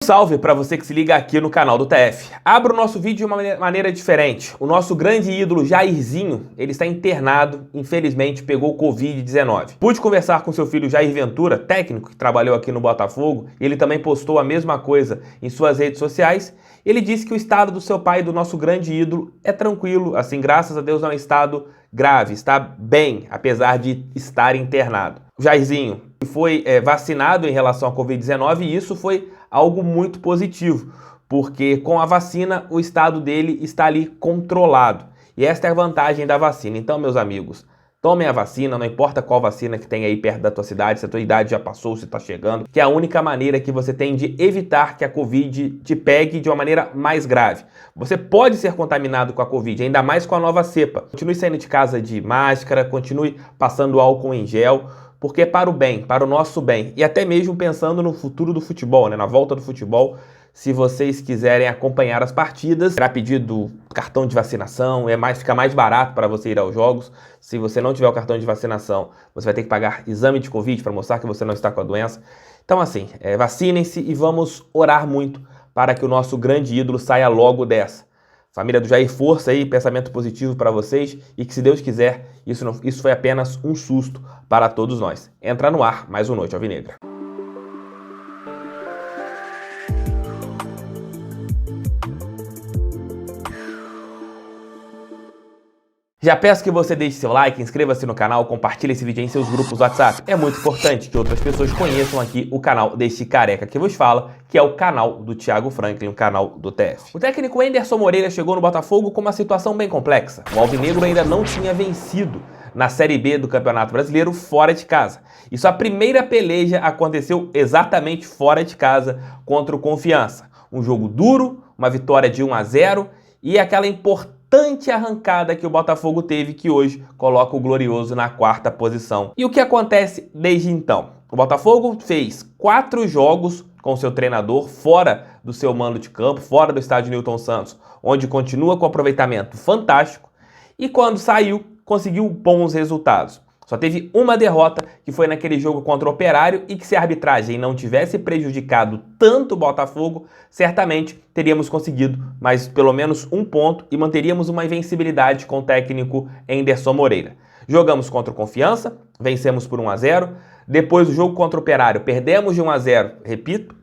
salve para você que se liga aqui no canal do TF. Abra o nosso vídeo de uma maneira diferente. O nosso grande ídolo Jairzinho, ele está internado, infelizmente pegou Covid-19. Pude conversar com seu filho Jair Ventura, técnico que trabalhou aqui no Botafogo, e ele também postou a mesma coisa em suas redes sociais. Ele disse que o estado do seu pai, do nosso grande ídolo, é tranquilo, assim, graças a Deus, não é um estado grave, está bem, apesar de estar internado. O Jairzinho foi vacinado em relação à Covid-19 e isso foi algo muito positivo, porque com a vacina o estado dele está ali controlado. E esta é a vantagem da vacina. Então, meus amigos, tomem a vacina, não importa qual vacina que tem aí perto da tua cidade, se a tua idade já passou, se está chegando, que é a única maneira que você tem de evitar que a Covid te pegue de uma maneira mais grave. Você pode ser contaminado com a Covid, ainda mais com a nova cepa. Continue saindo de casa de máscara, continue passando álcool em gel, porque é para o bem, para o nosso bem. E até mesmo pensando no futuro do futebol, né? Na volta do futebol. Se vocês quiserem acompanhar as partidas, será pedido cartão de vacinação, fica mais barato para você ir aos jogos. Se você não tiver o cartão de vacinação, você vai ter que pagar exame de Covid para mostrar que você não está com a doença. Então assim, vacinem-se e vamos orar muito para que o nosso grande ídolo saia logo dessa. Família do Jair, força aí, pensamento positivo para vocês e que, se Deus quiser, isso foi apenas um susto para todos nós. Entra no ar mais um Noite Alvinegra. Já peço que você deixe seu like, inscreva-se no canal, compartilhe esse vídeo em seus grupos do WhatsApp. É muito importante que outras pessoas conheçam aqui o canal deste careca que vos fala, que é o canal do Thiago Franklin, o canal do TF. O técnico Enderson Moreira chegou no Botafogo com uma situação bem complexa. O alvinegro ainda não tinha vencido na Série B do Campeonato Brasileiro fora de casa. E sua primeira peleja aconteceu exatamente fora de casa contra o Confiança. Um jogo duro, uma vitória de 1-0 e aquela importante arrancada que o Botafogo teve, que hoje coloca o Glorioso na 4ª posição. E o que acontece desde então? O Botafogo fez 4 jogos com seu treinador fora do seu mando de campo, fora do estádio Newton Santos, onde continua com aproveitamento fantástico, e quando saiu, conseguiu bons resultados. Só teve uma derrota, que foi naquele jogo contra o Operário, e que se a arbitragem não tivesse prejudicado tanto o Botafogo, certamente teríamos conseguido mais pelo menos um ponto e manteríamos uma invencibilidade com o técnico Enderson Moreira. Jogamos contra o Confiança, vencemos por 1-0. Depois do jogo contra o Operário, perdemos de 1-0, repito,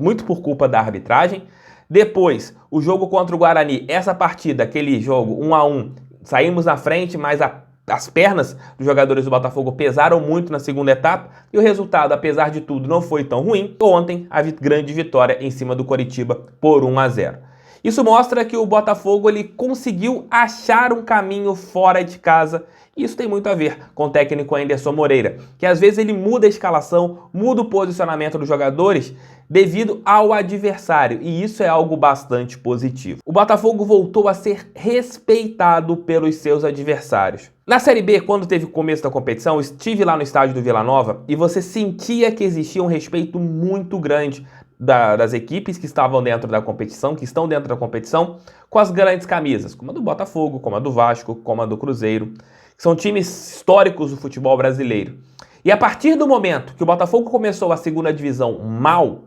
muito por culpa da arbitragem. Depois, o jogo contra o Guarani, essa partida, aquele jogo 1-1, saímos na frente, mas as pernas dos jogadores do Botafogo pesaram muito na segunda etapa e o resultado, apesar de tudo, não foi tão ruim. Ontem, a grande vitória em cima do Coritiba por 1-0. Isso mostra que o Botafogo ele conseguiu achar um caminho fora de casa. Isso tem muito a ver com o técnico Enderson Moreira, que às vezes ele muda a escalação, muda o posicionamento dos jogadores devido ao adversário, e isso é algo bastante positivo. O Botafogo voltou a ser respeitado pelos seus adversários. Na Série B, quando teve o começo da competição, eu estive lá no estádio do Vila Nova e você sentia que existia um respeito muito grande das equipes que estavam dentro da competição, que estão dentro da competição, com as grandes camisas, como a do Botafogo, como a do Vasco, como a do Cruzeiro, que são times históricos do futebol brasileiro. E a partir do momento que o Botafogo começou a segunda divisão mal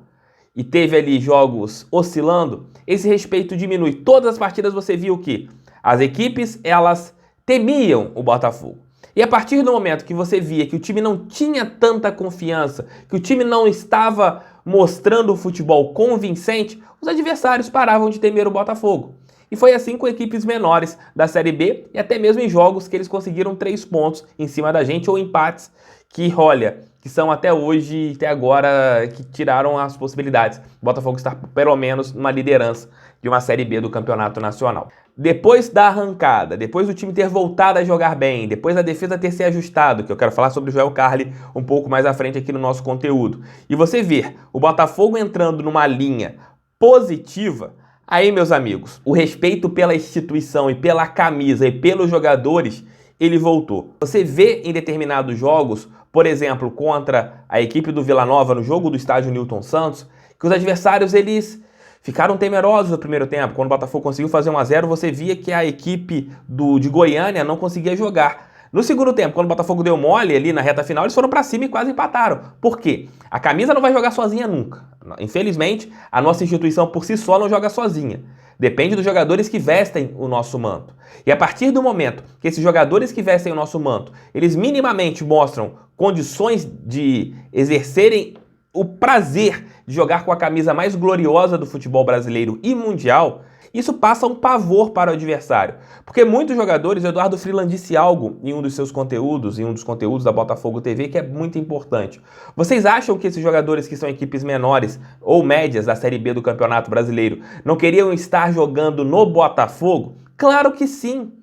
e teve ali jogos oscilando, esse respeito diminui. Todas as partidas você viu que as equipes, elas temiam o Botafogo. E a partir do momento que você via que o time não tinha tanta confiança, que o time não estava mostrando o futebol convincente, os adversários paravam de temer o Botafogo. E foi assim com equipes menores da Série B e até mesmo em jogos que eles conseguiram 3 pontos em cima da gente ou empates que, olha, que são até hoje, até agora, que tiraram as possibilidades. O Botafogo está pelo menos numa liderança de uma Série B do Campeonato Nacional. Depois da arrancada, depois do time ter voltado a jogar bem, depois da defesa ter se ajustado, que eu quero falar sobre o Joel Carli um pouco mais à frente aqui no nosso conteúdo, e você ver o Botafogo entrando numa linha positiva, aí, meus amigos, o respeito pela instituição e pela camisa e pelos jogadores, ele voltou. Você vê em determinados jogos, por exemplo, contra a equipe do Vila Nova no jogo do estádio Newton Santos, que os adversários, eles ficaram temerosos no primeiro tempo. Quando o Botafogo conseguiu fazer 1-0, você via que a equipe de Goiânia não conseguia jogar. No segundo tempo, quando o Botafogo deu mole ali na reta final, eles foram pra cima e quase empataram. Por quê? A camisa não vai jogar sozinha nunca. Infelizmente, a nossa instituição por si só não joga sozinha. Depende dos jogadores que vestem o nosso manto. E a partir do momento que esses jogadores que vestem o nosso manto, eles minimamente mostram condições de exercerem o prazer de jogar com a camisa mais gloriosa do futebol brasileiro e mundial, isso passa um pavor para o adversário. Porque muitos jogadores, o Eduardo Freeland disse algo em um dos seus conteúdos, em um dos conteúdos da Botafogo TV, que é muito importante. Vocês acham que esses jogadores que são equipes menores ou médias da Série B do Campeonato Brasileiro não queriam estar jogando no Botafogo? Claro que sim.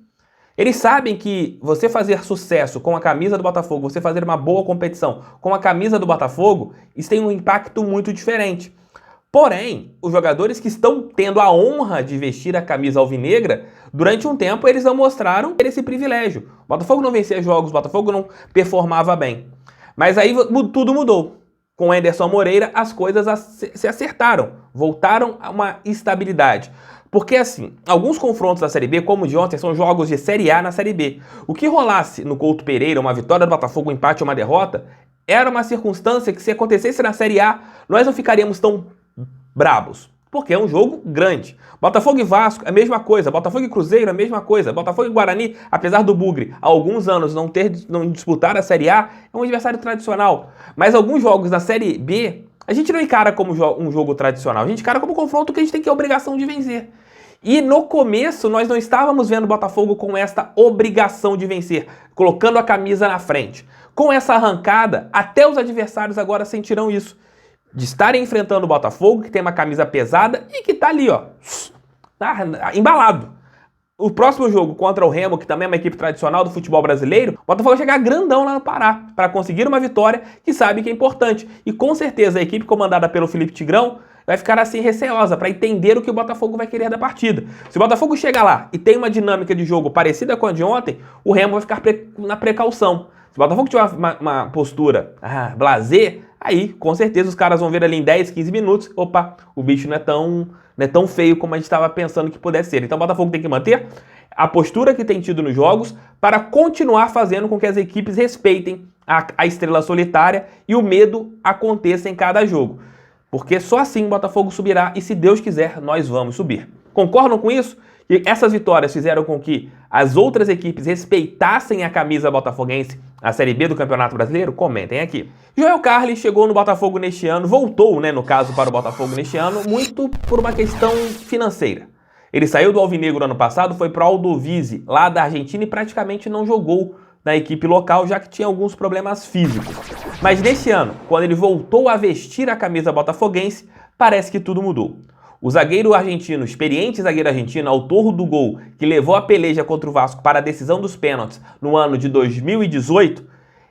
Eles sabem que você fazer sucesso com a camisa do Botafogo, você fazer uma boa competição com a camisa do Botafogo, isso tem um impacto muito diferente. Porém, os jogadores que estão tendo a honra de vestir a camisa alvinegra, durante um tempo eles não mostraram esse privilégio. O Botafogo não vencia jogos, o Botafogo não performava bem. Mas aí tudo mudou. Com o Anderson Moreira, as coisas se acertaram, voltaram a uma estabilidade. Porque assim, alguns confrontos da Série B, como o de ontem, são jogos de Série A na Série B. O que rolasse no Couto Pereira, uma vitória do Botafogo, um empate ou uma derrota, era uma circunstância que se acontecesse na Série A, nós não ficaríamos tão brabos, porque é um jogo grande. Botafogo e Vasco é a mesma coisa, Botafogo e Cruzeiro é a mesma coisa, Botafogo e Guarani, apesar do Bugre há alguns anos não disputar a Série A, é um adversário tradicional. Mas alguns jogos na Série B, a gente não encara como um jogo tradicional, a gente encara como um confronto que a gente tem que ter a obrigação de vencer. E no começo nós não estávamos vendo o Botafogo com esta obrigação de vencer, colocando a camisa na frente. Com essa arrancada, até os adversários agora sentirão isso. De estarem enfrentando o Botafogo, que tem uma camisa pesada e que tá ali, ó, tá embalado. O próximo jogo contra o Remo, que também é uma equipe tradicional do futebol brasileiro, o Botafogo vai chegar grandão lá no Pará para conseguir uma vitória que sabe que é importante. E com certeza a equipe comandada pelo Felipe Tigrão vai ficar assim receosa para entender o que o Botafogo vai querer da partida. Se o Botafogo chegar lá e tem uma dinâmica de jogo parecida com a de ontem, o Remo vai ficar na precaução. Se o Botafogo tiver uma postura blasé, aí com certeza os caras vão ver ali em 10, 15 minutos, opa, o bicho não é tão feio como a gente estava pensando que pudesse ser. Então o Botafogo tem que manter a postura que tem tido nos jogos para continuar fazendo com que as equipes respeitem a estrela solitária e o medo aconteça em cada jogo. Porque só assim o Botafogo subirá e, se Deus quiser, nós vamos subir. Concordam com isso? E essas vitórias fizeram com que as outras equipes respeitassem a camisa botafoguense na Série B do Campeonato Brasileiro? Comentem aqui. Joel Carli chegou no Botafogo neste ano, voltou, no caso, para o Botafogo neste ano, muito por uma questão financeira. Ele saiu do Alvinegro ano passado, foi para o Aldovise, lá da Argentina, e praticamente não jogou na equipe local, já que tinha alguns problemas físicos. Mas neste ano, quando ele voltou a vestir a camisa botafoguense, parece que tudo mudou. O zagueiro argentino, experiente zagueiro argentino, autor do gol que levou a peleja contra o Vasco para a decisão dos pênaltis no ano de 2018,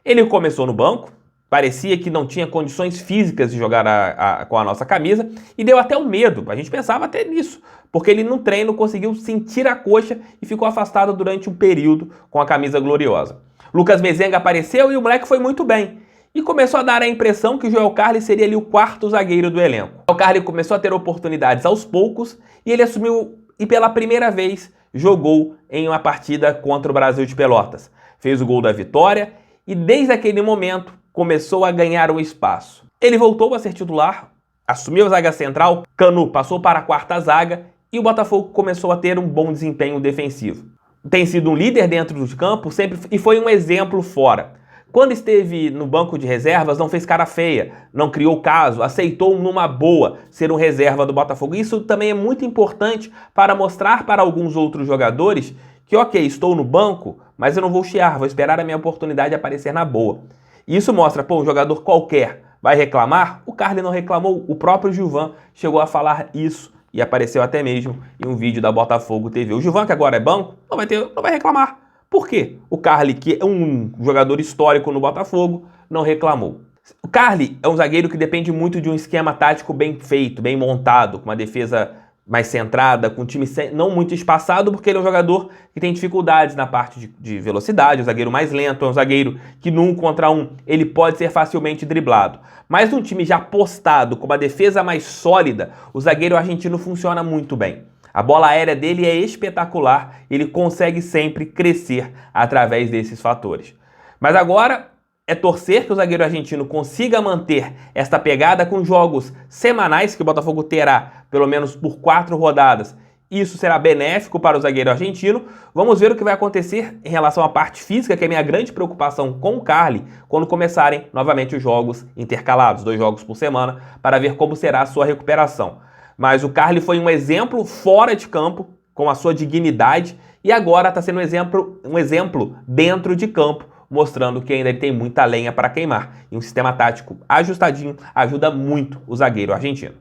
ele começou no banco, parecia que não tinha condições físicas de jogar com a nossa camisa e deu até um medo, a gente pensava até nisso, porque ele no treino conseguiu sentir a coxa e ficou afastado durante um período com a camisa gloriosa. Lucas Mezenga apareceu e o moleque foi muito bem. E começou a dar a impressão que o Joel Carli seria ali o quarto zagueiro do elenco. O Joel Carli começou a ter oportunidades aos poucos e ele assumiu e pela primeira vez jogou em uma partida contra o Brasil de Pelotas. Fez o gol da vitória e desde aquele momento começou a ganhar um espaço. Ele voltou a ser titular, assumiu a zaga central, Canu passou para a quarta zaga e o Botafogo começou a ter um bom desempenho defensivo. Tem sido um líder dentro do campo sempre e foi um exemplo fora. Quando esteve no banco de reservas, não fez cara feia, não criou caso, aceitou numa boa ser um reserva do Botafogo. Isso também é muito importante para mostrar para alguns outros jogadores que, ok, estou no banco, mas eu não vou chiar, vou esperar a minha oportunidade aparecer na boa. E isso mostra, um jogador qualquer vai reclamar? O Carli não reclamou, o próprio Gilvan chegou a falar isso e apareceu até mesmo em um vídeo da Botafogo TV. O Gilvan, que agora é banco, não vai reclamar. Por quê? O Carli, que é um jogador histórico no Botafogo, não reclamou. O Carli é um zagueiro que depende muito de um esquema tático bem feito, bem montado, com uma defesa mais centrada, com um time não muito espaçado, porque ele é um jogador que tem dificuldades na parte de velocidade, um zagueiro mais lento, é um zagueiro que no 1 contra 1 ele pode ser facilmente driblado. Mas num time já postado, com uma defesa mais sólida, o zagueiro argentino funciona muito bem. A bola aérea dele é espetacular, ele consegue sempre crescer através desses fatores. Mas agora, é torcer que o zagueiro argentino consiga manter esta pegada com jogos semanais que o Botafogo terá, pelo menos por 4 rodadas. Isso será benéfico para o zagueiro argentino. Vamos ver o que vai acontecer em relação à parte física, que é a minha grande preocupação com o Carly, quando começarem novamente os jogos intercalados, 2 jogos por semana, para ver como será a sua recuperação. Mas o Carly foi um exemplo fora de campo, com a sua dignidade, e agora está sendo um exemplo dentro de campo, mostrando que ainda ele tem muita lenha para queimar. E um sistema tático ajustadinho ajuda muito o zagueiro argentino.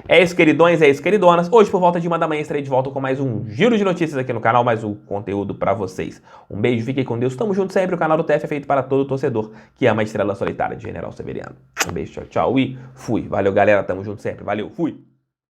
É isso, queridões, é isso, queridonas. Hoje, por volta de 1 da manhã, estarei de volta com mais um giro de notícias aqui no canal, mais um conteúdo pra vocês. Um beijo, fiquem com Deus, tamo junto sempre. O canal do TF é feito para todo torcedor que ama a estrela solitária de General Severiano. Um beijo, tchau, tchau e fui. Valeu, galera, tamo junto sempre. Valeu, fui.